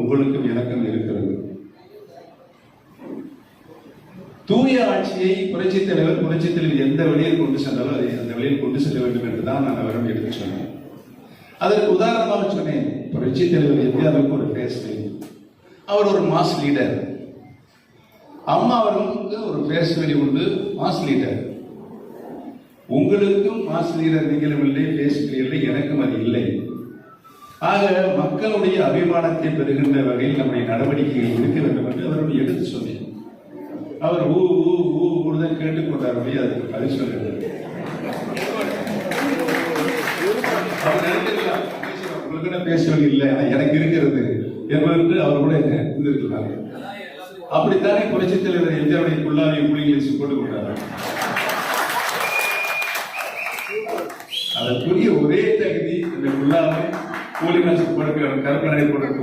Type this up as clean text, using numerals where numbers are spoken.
உங்களுக்கும் எனக்கும் இருக்கிறது. தூய ஆட்சியை புரட்சித் தலைவர் எந்த வழியில் கொண்டு சென்றாலும் அதை அந்த வழியில் கொண்டு செல்ல வேண்டும் என்றுதான் நான் அவரிடம் எடுத்து சொன்னேன். அதற்கு உதாரணமாக சொன்னேன், புரட்சித் தலைவர் இந்தியாவுக்கு ஒரு பேஸ் வேல்யூ, அவர் ஒரு மாஸ் லீடர். அம்மா அவர்களுக்கு ஒரு பேஸ் வேல்யூ உண்டு, மாஸ் லீடர். உங்களுக்கும் மாஸ் லீடர் நீங்களும் இல்லை, பேஸ் இல்லை, எனக்கும் அது இல்லை. ஆக மக்களுடைய அபிமானத்தை பெறுகின்ற வகையில் நம்முடைய நடவடிக்கைகள் இருக்க வேண்டும் என்று அவருடைய எடுத்து சொன்னேன். அவர் ஊதான் கேட்டுக்கொண்டார், அதுக்கு பதில் சொல்ல அவர் நினைக்கலாம், உங்களுக்கு பேசுவது இல்லை, எனக்கு இருக்கிறது என்பதற்கு அவர் கூட இருந்திருக்கிறார். அப்படித்தானே புரட்சித் தலைவர் எம்ஜிஆருடைய குள்ளாவிய புலிகளை போட்டுக் கொண்டார். அதற்குரிய ஒரே தகுதி இந்த குள்ளாவை கூலி காசு போட கருப்பணை போடுறது